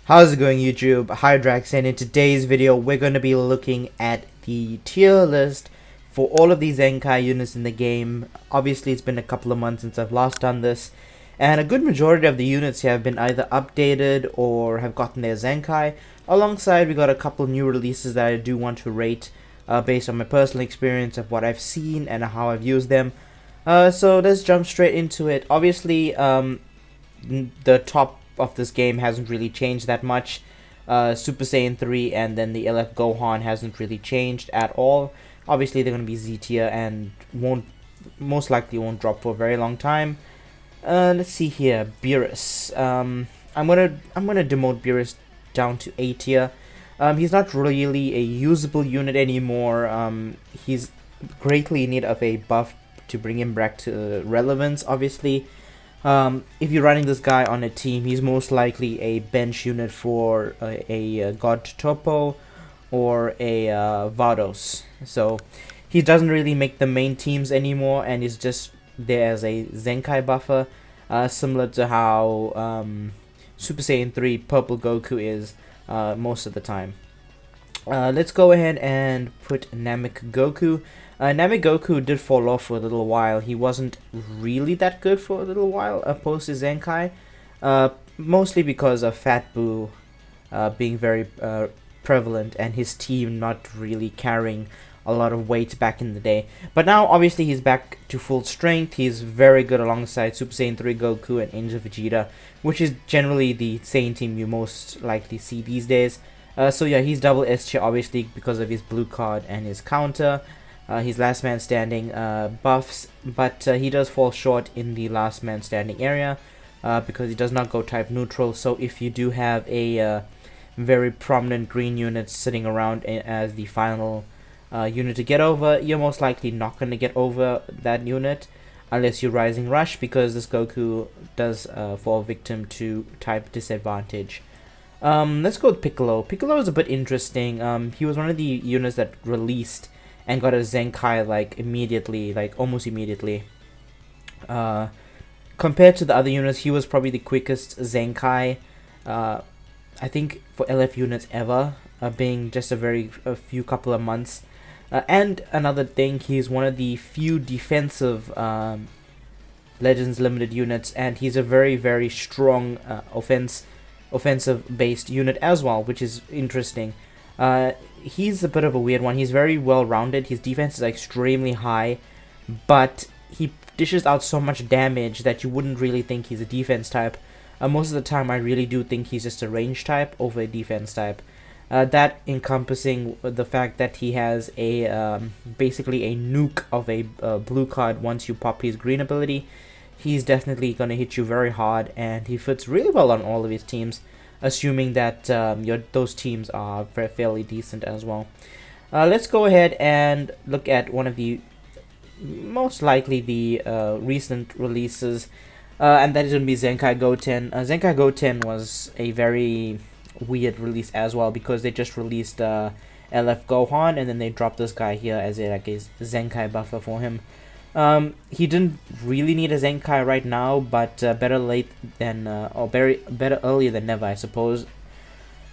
How's it going, YouTube? Hi Drax, and in today's video we're going to be looking at the tier list for all of these Zenkai units in the game. Obviously it's been a couple of months since I've last done this, and a good majority of the units here have been either updated or have gotten their Zenkai. Alongside, we got a couple new releases that I do want to rate based on my personal experience of what I've seen and how I've used them. So let's jump straight into it. Obviously, the top of this game hasn't really changed that much. Super Saiyan 3 and then the LF Gohan hasn't really changed at all. Obviously they're going to be Z tier and most likely won't drop for a very long time. Let's see here, Beerus. I'm gonna demote Beerus down to A tier. He's not really a usable unit anymore. He's greatly in need of a buff to bring him back to relevance, obviously. If you're running this guy on a team, he's most likely a bench unit for a God Topo or a Vados. So he doesn't really make the main teams anymore, and he's just there as a Zenkai buffer, similar to how Super Saiyan 3 Purple Goku is most of the time. Let's go ahead and put Namek Goku. Namek Goku did fall off for a little while. He wasn't really that good for a little while post his Zenkai, mostly because of Fat Boo being very prevalent and his team not really carrying a lot of weight back in the day. But now obviously he's back to full strength. He's very good alongside Super Saiyan 3 Goku and Ninja Vegeta, which is generally the Saiyan team you most likely see these days. So yeah, he's double S tier obviously because of his blue card and his counter. His last man standing buffs, but he does fall short in the last man standing area because he does not go type neutral. So if you do have a very prominent green unit sitting around as the final unit to get over, you're most likely not going to get over that unit unless you're Rising Rush, because this Goku does fall victim to type disadvantage. Let's go with Piccolo. Piccolo is a bit interesting. He was one of the units that released and got a Zenkai like immediately, like almost immediately. Compared to the other units, he was probably the quickest Zenkai, I think, for LF units ever, being just a few couple of months. And another thing, he's one of the few defensive Legends Limited units, and he's a very strong offensive based unit as well, which is interesting. He's a bit of a weird one. He's very well rounded. His defense is extremely high, but he dishes out so much damage that you wouldn't really think he's a defense type. Most of the time I really do think he's just a range type over a defense type. That encompassing the fact that he has a basically a nuke of a blue card once you pop his green ability. He's definitely going to hit you very hard, and he fits really well on all of his teams, assuming that those teams are fairly decent as well. Let's go ahead and look at one of the most likely the recent releases, and that is going to be Zenkai Goten. Zenkai Goten was a very weird release as well, because they just released LF Gohan and then they dropped this guy here as a Zenkai buffer for him. He didn't really need a Zenkai right now, but better late than better earlier than never, I suppose.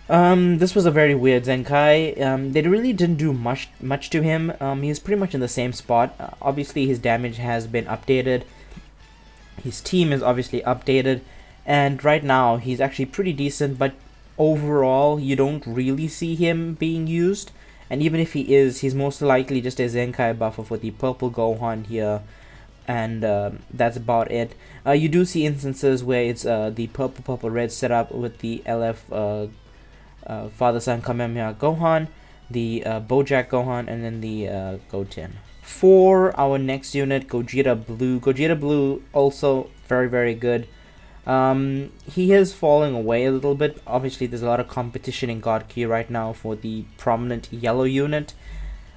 This was a very weird Zenkai. They really didn't do much to him. He's pretty much in the same spot. Obviously his damage has been updated. His team is obviously updated, and right now he's actually pretty decent, but overall you don't really see him being used. And even if he is, he's most likely just a Zenkai buffer for the purple Gohan here, and that's about it. You do see instances where it's the purple red setup with the LF Father Son Kamehameha Gohan, the Bojack Gohan, and then the Goten. For our next unit, Gogeta Blue. Gogeta Blue also very good. He is falling away a little bit. Obviously there's a lot of competition in God Key right now for the prominent yellow unit,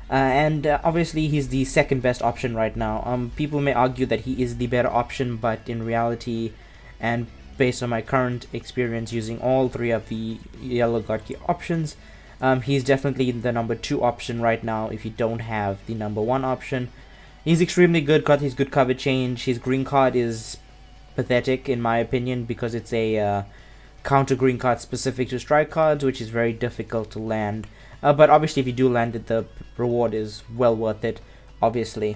and obviously he's the second best option right now. People may argue that he is the better option, but in reality, and based on my current experience using all three of the yellow God Key options, he's definitely the number 2 option right now if you don't have the number 1 option. He's extremely good, got his good cover change. His green card is pathetic in my opinion, because it's a counter green cards specific to strike cards, which is very difficult to land. But obviously, if you do land it, the reward is well worth it, obviously.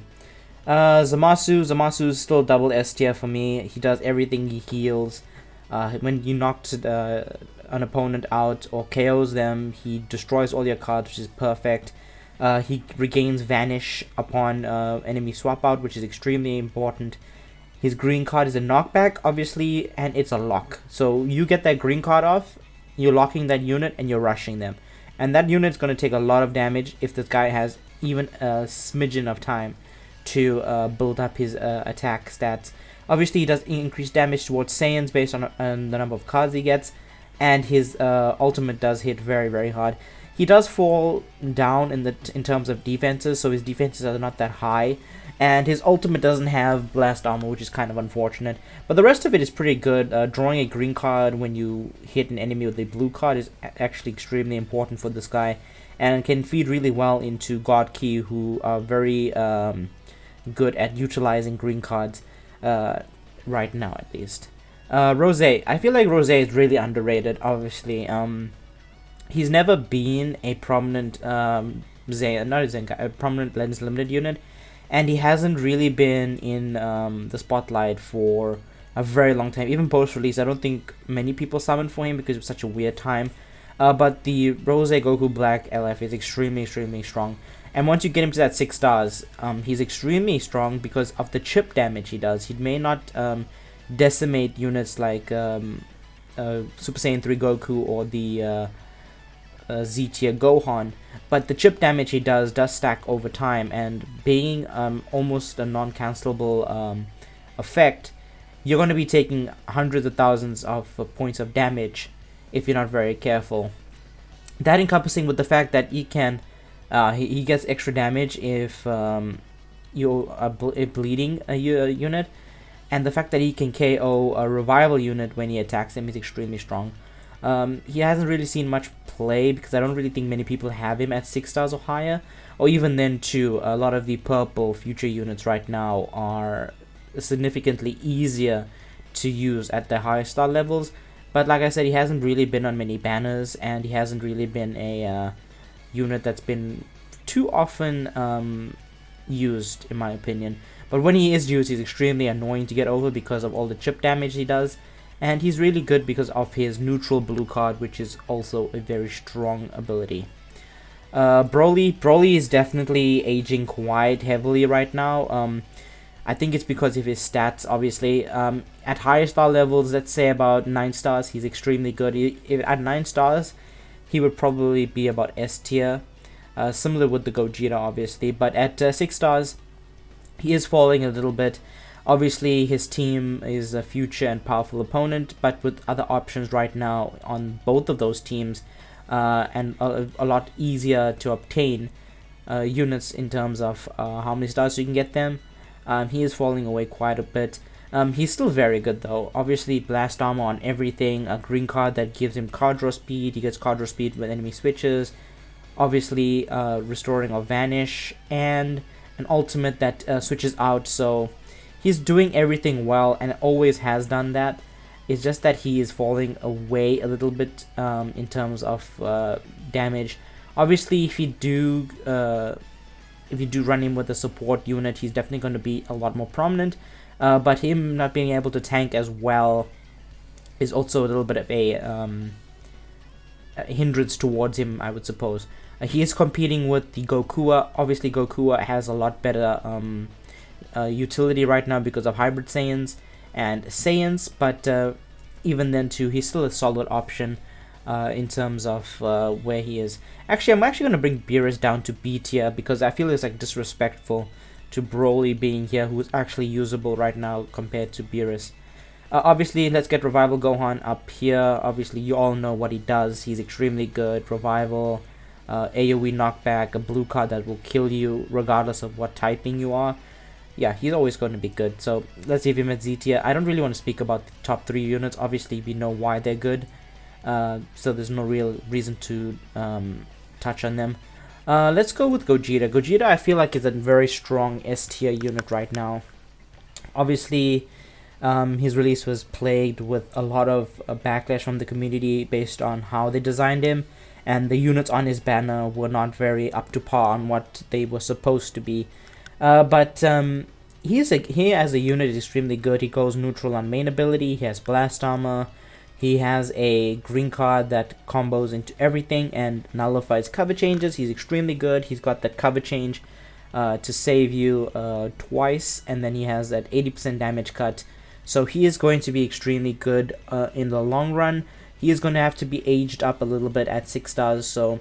Zamasu is still double S tier for me. He does everything. He heals. When you knocked an opponent out or KOs them, he destroys all your cards, which is perfect. He regains Vanish upon enemy swap out, which is extremely important. His green card is a knockback, obviously, and it's a lock. So you get that green card off, you're locking that unit, and you're rushing them. And that unit's going to take a lot of damage if this guy has even a smidgen of time to build up his attack stats. Obviously, he does increase damage towards Saiyans based on the number of cards he gets, and his ultimate does hit very, very hard. He does fall down in terms of defenses, so his defenses are not that high, and his ultimate doesn't have blast armor, which is kind of unfortunate. But the rest of it is pretty good. Drawing a green card when you hit an enemy with a blue card is actually extremely important for this guy, and can feed really well into God Key, who are very good at utilizing green cards right now, at least. Rose, I feel like Rose is really underrated. Obviously, he's never been a prominent a prominent Lens Limited unit, and he hasn't really been in the spotlight for a very long time. Even post-release, I don't think many people summoned for him because it was such a weird time. But the Rose Goku Black LF is extremely, extremely strong. And once you get him to that 6 stars, he's extremely strong because of the chip damage he does. He may not decimate units like Super Saiyan 3 Goku or the Z tier Gohan, but the chip damage he does stack over time, and being almost a non-cancelable effect, you're going to be taking hundreds of thousands of points of damage if you're not very careful. That encompassing with the fact that he can he gets extra damage if you are bleeding a unit, and the fact that he can KO a revival unit when he attacks him is extremely strong. He hasn't really seen much play because I don't really think many people have him at 6 stars or higher, or even then too, a lot of the purple future units right now are significantly easier to use at the higher star levels. But like I said, he hasn't really been on many banners, and he hasn't really been a unit that's been too often used, in my opinion. But when he is used, he's extremely annoying to get over because of all the chip damage he does. And he's really good because of his neutral blue card, which is also a very strong ability. Broly is definitely aging quite heavily right now. I think it's because of his stats, obviously. At higher star levels, let's say about 9 stars, he's extremely good. At 9 stars, he would probably be about S tier. Similar with the Gogeta, obviously. But at 6 stars, he is falling a little bit. Obviously, his team is a future and powerful opponent, but with other options right now on both of those teams, and a lot easier to obtain units in terms of how many stars you can get them, he is falling away quite a bit. He's still very good though. Obviously, blast armor on everything, a green card that gives him card draw speed. He gets card draw speed when enemy switches. Obviously, restoring of vanish, and an ultimate that switches out. So he's doing everything well and always has done that. It's just that he is falling away a little bit in terms of damage. Obviously, if you do run him with a support unit, he's definitely going to be a lot more prominent. But him not being able to tank as well is also a little bit of a hindrance towards him, I would suppose. He is competing with the Gokua. Obviously, Gokua has a lot better utility right now because of Hybrid Saiyans and Saiyans, but even then too, he's still a solid option in terms of where he is. Actually, I'm actually going to bring Beerus down to B tier because I feel it's like disrespectful to Broly being here, who is actually usable right now compared to Beerus. Obviously, let's get Revival Gohan up here. Obviously, you all know what he does. He's extremely good. Revival, AoE knockback, a blue card that will kill you regardless of what typing you are. Yeah, he's always going to be good. So let's leave him at Z tier. I don't really want to speak about the top 3 units. Obviously, we know why they're good. So there's no real reason to touch on them. Let's go with Gogeta. Gogeta, I feel like, is a very strong S tier unit right now. Obviously, His release was plagued with a lot of backlash from the community based on how they designed him, and the units on his banner were not very up to par on what they were supposed to be. But he as a unit is extremely good. He goes neutral on main ability. He has blast armor. He has a green card that combos into everything and nullifies cover changes. He's extremely good. He's got that cover change to save you twice, and then he has that 80% damage cut. So he is going to be extremely good in the long run. He is going to have to be aged up a little bit at 6 stars, so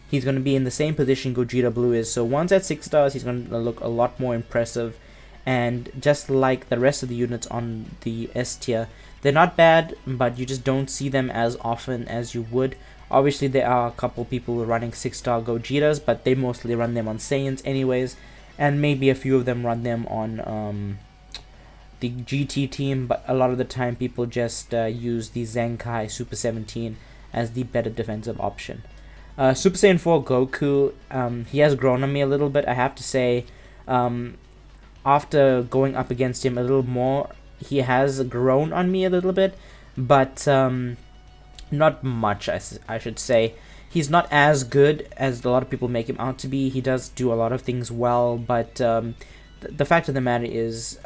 he's going to be in the same position Gogeta Blue is. So once at 6 stars, he's going to look a lot more impressive. And just like the rest of the units on the S tier, they're not bad, but you just don't see them as often as you would. Obviously, there are a couple people running 6-star Gogetas, but they mostly run them on Saiyans anyways, and maybe a few of them run them on the GT team, but a lot of the time people just use the Zenkai Super 17 as the better defensive option. Super Saiyan 4 Goku, he has grown on me a little bit, I have to say. After going up against him a little more, he has grown on me a little bit, but not much, I should say. He's not as good as a lot of people make him out to be. He does do a lot of things well, but the fact of the matter is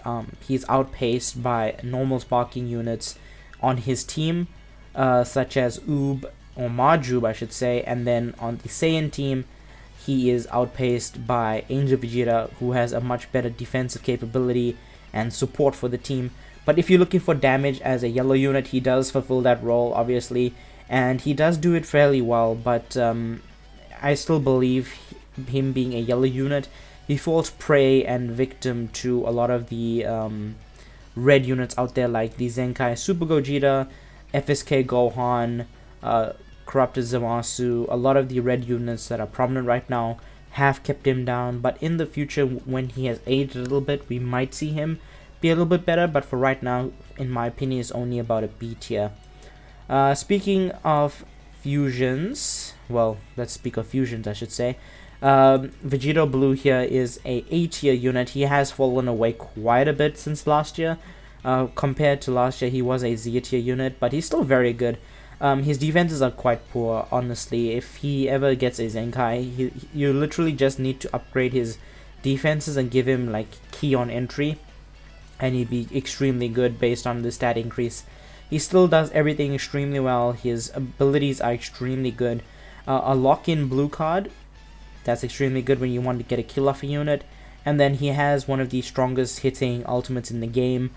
he's outpaced by normal sparking units on his team, such as Oob, or Majub I should say, and then on the Saiyan team, he is outpaced by Angel Vegeta, who has a much better defensive capability and support for the team. But if you're looking for damage as a yellow unit, he does fulfill that role, obviously, and he does do it fairly well, but I still believe him being a yellow unit, he falls prey and victim to a lot of the red units out there, like the Zenkai Super Gogeta, FSK Gohan, Corrupted Zamasu. A lot of the red units that are prominent right now have kept him down, but in the future, when he has aged a little bit, we might see him be a little bit better, but for right now, in my opinion, is only about a B tier. Speaking of fusions, well, let's speak of fusions, I should say. Vegito Blue here is a A tier unit. He has fallen away quite a bit since last year. Compared to last year, he was a Z tier unit, but he's still very good. His defenses are quite poor, honestly. If he ever gets a Zenkai, you literally just need to upgrade his defenses and give him like key on entry, and he'd be extremely good based on the stat increase. He still does everything extremely well. His abilities are extremely good. A lock-in blue card, that's extremely good when you want to get a kill off a unit. And then he has one of the strongest hitting ultimates in the game.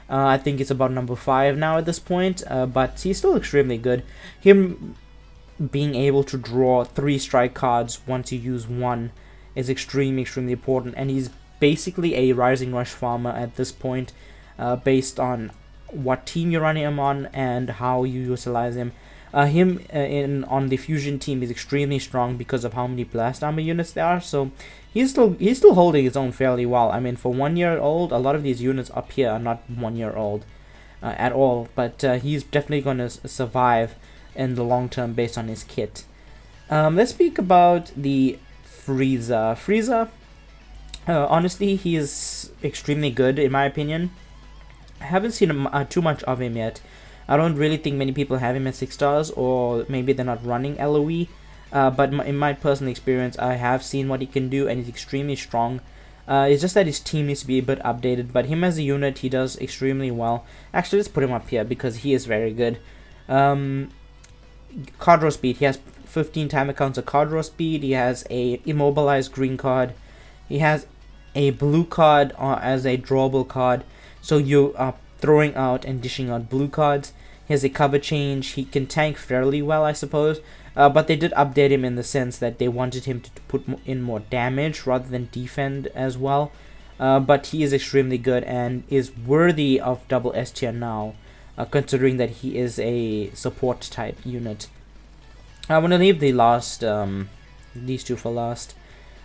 I think it's about number 5 now at this point, but he's still extremely good. Him being able to draw 3 strike cards once you use 1 is extremely important, and he's basically a Rising Rush farmer at this point, based on what team you're running him on and how you utilize him. On the fusion team is extremely strong because of how many blast armor units there are, so he's still holding his own fairly well. I mean, for 1 year old, a lot of these units up here are not 1 year old at all, but he's definitely going to survive in the long term based on his kit. Let's speak about the Frieza. Honestly, he is extremely good in my opinion. I haven't seen too much of him yet. I don't really think many people have him at 6 stars, or maybe they're not running LOE. But in my personal experience, I have seen what he can do, and he's extremely strong. It's just that his team needs to be a bit updated, but him as a unit, he does extremely well. Actually, let's put him up here because he is very good. Card draw speed, he has 15 timer counts of card draw speed. He has a immobilized green card. He has a blue card as a drawable card, so you are throwing out and dishing out blue cards. He has a cover change. He can tank fairly well, I suppose, but they did update him in the sense that they wanted him to put in more damage rather than defend as well. But he is extremely good and is worthy of double S tier now, considering that he is a support type unit. I want to leave the last these two for last.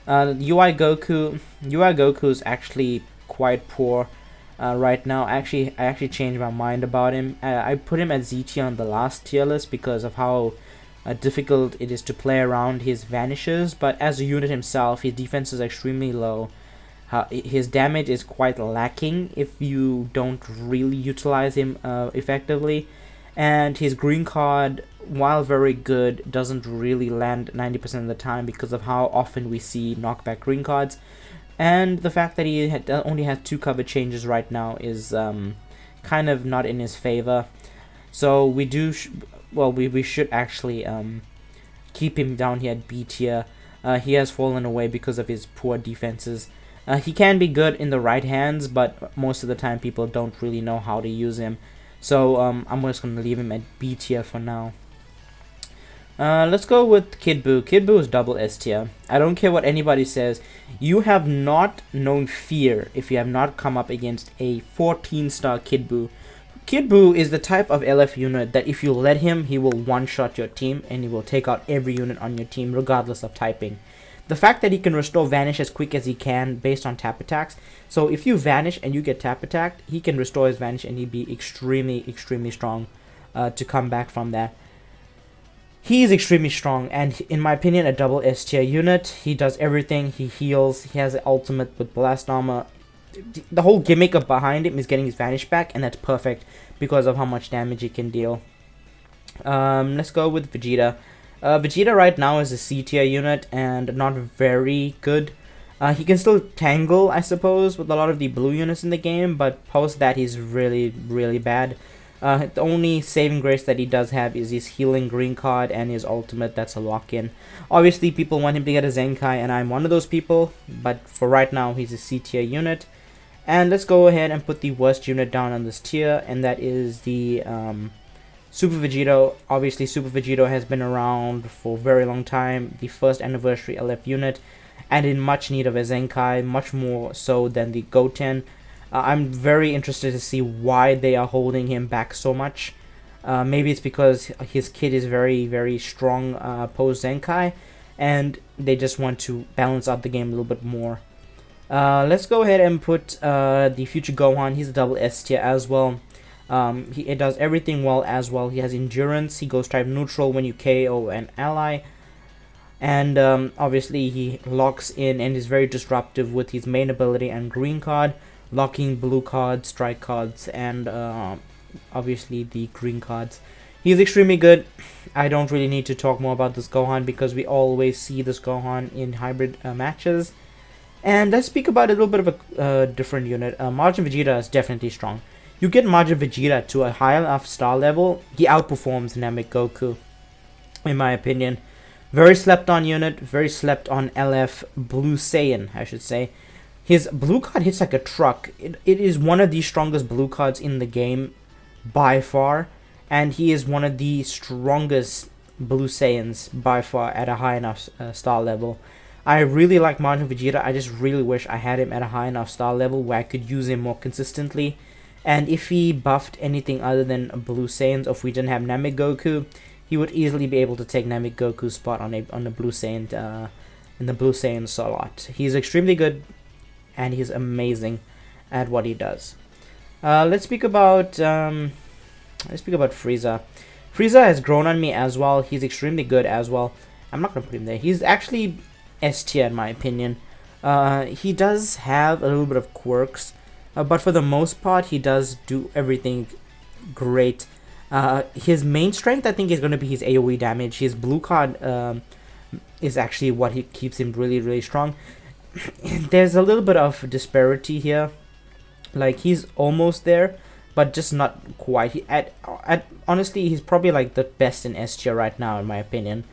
UI Goku. UI Goku is actually quite poor right now. I actually changed my mind about him. I put him at Z tier on the last tier list because of how difficult it is to play around his vanishes, but as a unit himself, his defense is extremely low. his damage is quite lacking if you don't really utilize him effectively, and his green card, while very good, doesn't really land 90% of the time because of how often we see knockback green cards, and the fact that he only has 2 cover changes right now is kind of not in his favor. So we do we should actually keep him down here at B tier. He has fallen away because of his poor defenses. He can be good in the right hands, but most of the time people don't really know how to use him. So I'm just going to leave him at B tier for now. Let's go with Kid Buu. Kid Buu is double S tier. I don't care what anybody says. You have not known fear if you have not come up against a 14-star Kid Buu. Kid Buu is the type of LF unit that if you let him, he will one-shot your team and he will take out every unit on your team regardless of typing. The fact that he can restore Vanish as quick as he can based on tap attacks. So if you Vanish and you get tap attacked, he can restore his Vanish and he'd be extremely, extremely strong to come back from that. He is extremely strong and in my opinion a double S tier unit. He does everything, he heals, he has an ultimate with Blast Armor. The whole gimmick of behind him is getting his Vanish back, and that's perfect because of how much damage he can deal. Let's go with Vegeta. Vegeta right now is a C tier unit and not very good. He can still tangle, I suppose, with a lot of the blue units in the game, but post that he's really, really bad. The only saving grace that he does have is his healing green card and his ultimate. That's a lock-in. Obviously, people want him to get a Zenkai, and I'm one of those people, but for right now, he's a C tier unit. And let's go ahead and put the worst unit down on this tier, and that is the Super Vegito. Obviously, Super Vegito has been around for a very long time, the first anniversary LF unit, and in much need of a Zenkai, much more so than the Goten. I'm very interested to see why they are holding him back so much. Maybe it's because his kid is very, very strong post Zenkai, and they just want to balance out the game a little bit more. Let's go ahead and put the future Gohan. He's a double S tier as well. He does everything well as well. He has endurance. He goes type neutral when you KO an ally. And obviously he locks in and is very disruptive with his main ability and green card, locking blue cards, strike cards, and obviously the green cards. He's extremely good. I don't really need to talk more about this Gohan because we always see this Gohan in hybrid matches. And let's speak about a little bit of a different unit. Majin Vegeta is definitely strong. You get Majin Vegeta to a high enough star level, he outperforms Namek Goku, in my opinion. Very slept on unit, very slept on LF Blue Saiyan, I should say. His blue card hits like a truck. It is one of the strongest blue cards in the game by far, and he is one of the strongest Blue Saiyans by far at a high enough star level. I really like Majin Vegeta. I just really wish I had him at a high enough star level where I could use him more consistently. And if he buffed anything other than Blue Saiyans, or if we didn't have Namek Goku, he would easily be able to take Namek Goku's spot on the Blue Saiyan in the Blue Saiyan slot. He's extremely good, and he's amazing at what he does. Let's speak about Frieza. Frieza has grown on me as well. He's extremely good as well. I'm not gonna put him there. He's actually S tier in my opinion. He does have a little bit of quirks, but for the most part he does do everything great. His main strength I think is going to be his AoE damage. His blue card is actually what he keeps him really, really strong. There's a little bit of disparity here. Like he's almost there, but just not quite. Honestly, he's probably like the best in S tier right now in my opinion.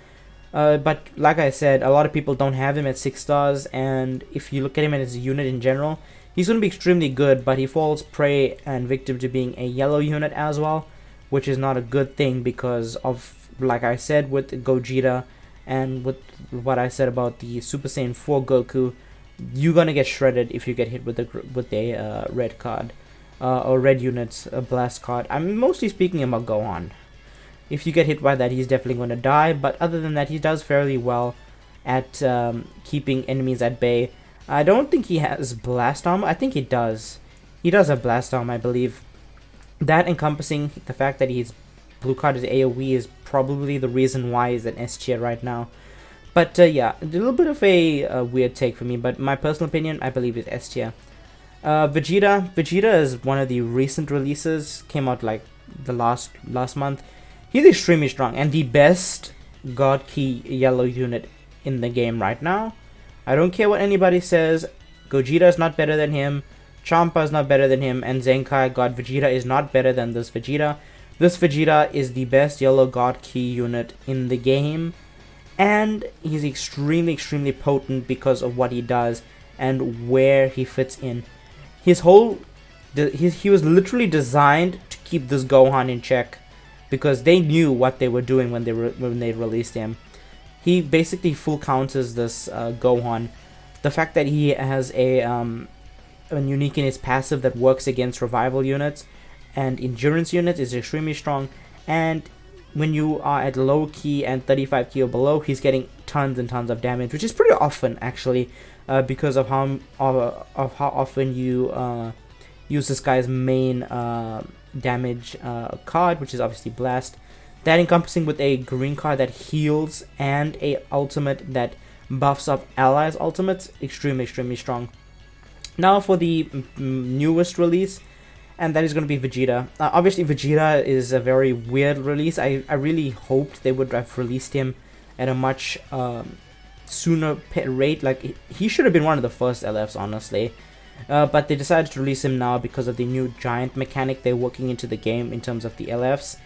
But like I said, a lot of people don't have him at 6 stars, and if you look at him as a unit in general, he's going to be extremely good, but he falls prey and victim to being a yellow unit as well, which is not a good thing because of, like I said, with Gogeta and with what I said about the Super Saiyan 4 Goku, you're going to get shredded if you get hit with a red card, or red units, a blast card. I'm mostly speaking about Gohan. If you get hit by that, he's definitely going to die, but other than that, he does fairly well at keeping enemies at bay. I don't think he has Blast Armor. I think he does. He does have Blast Armor, I believe. That encompassing the fact that his blue card is AoE is probably the reason why he's an S tier right now. But yeah, a little bit of a weird take for me, but my personal opinion, I believe, is S tier. Vegeta is one of the recent releases, came out like the last month. He's extremely strong and the best God Key yellow unit in the game right now. I don't care what anybody says, Gogeta is not better than him, Champa is not better than him, and Zenkai God Vegeta is not better than this Vegeta. This Vegeta is the best yellow God Key unit in the game, and he's extremely potent because of what he does and where he fits in. His whole he was literally designed to keep this Gohan in check, because they knew what they were doing when they released him. He basically full counters this Gohan. The fact that he has a unique in his passive that works against revival units and endurance units is extremely strong, and when you are at low key and 35 key or below, he's getting tons and tons of damage, which is pretty often actually, because of how often you use this guy's main damage card, which is obviously Blast. That encompassing with a green card that heals and a ultimate that buffs up allies' ultimates, extremely strong. Now for the newest release, and that is going to be Vegeta. Obviously, Vegeta is a very weird release. I really hoped they would have released him at a much sooner rate. Like, he should have been one of the first LFs, honestly. But they decided to release him now because of the new giant mechanic they're working into the game in terms of the LFs.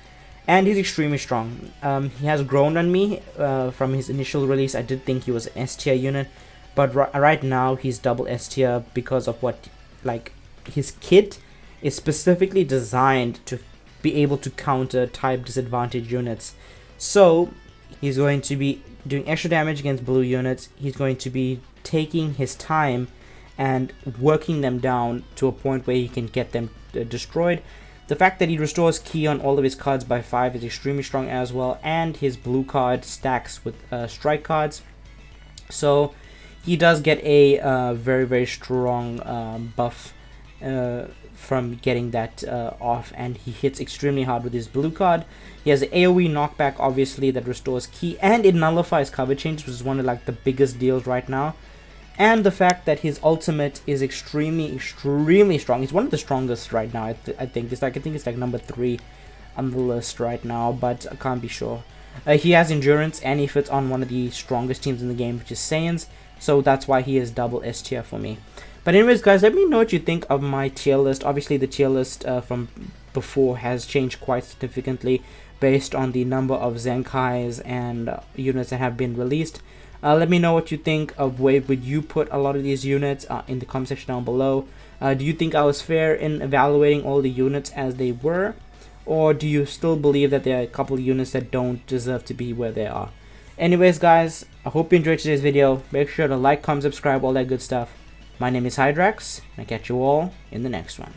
And he's extremely strong. He has grown on me from his initial release. I did think he was an S tier unit, but right now he's double S tier because of what, like, his kit is specifically designed to be able to counter type disadvantage units. So he's going to be doing extra damage against blue units. He's going to be taking his time and working them down to a point where he can get them destroyed. The fact that he restores ki on all of his cards by 5 is extremely strong as well, and his blue card stacks with strike cards. So he does get a very strong buff from getting that off, and he hits extremely hard with his blue card. He has an AoE knockback, obviously, that restores ki, and it nullifies cover changes, which is one of like the biggest deals right now. And the fact that his ultimate is extremely strong. He's one of the strongest right now. I think it's like number 3 on the list right now, but I can't be sure. He has endurance, and he fits on one of the strongest teams in the game, which is Saiyans. So that's why he is double S tier for me. But anyways, guys, let me know what you think of my tier list. Obviously, the tier list from before has changed quite significantly based on the number of Zenkais and units that have been released. Let me know what you think of where would you put a lot of these units in the comment section down below. Do you think I was fair in evaluating all the units as they were? Or do you still believe that there are a couple of units that don't deserve to be where they are? Anyways, guys, I hope you enjoyed today's video. Make sure to like, comment, subscribe, all that good stuff. My name is Hydrax, and I catch you all in the next one.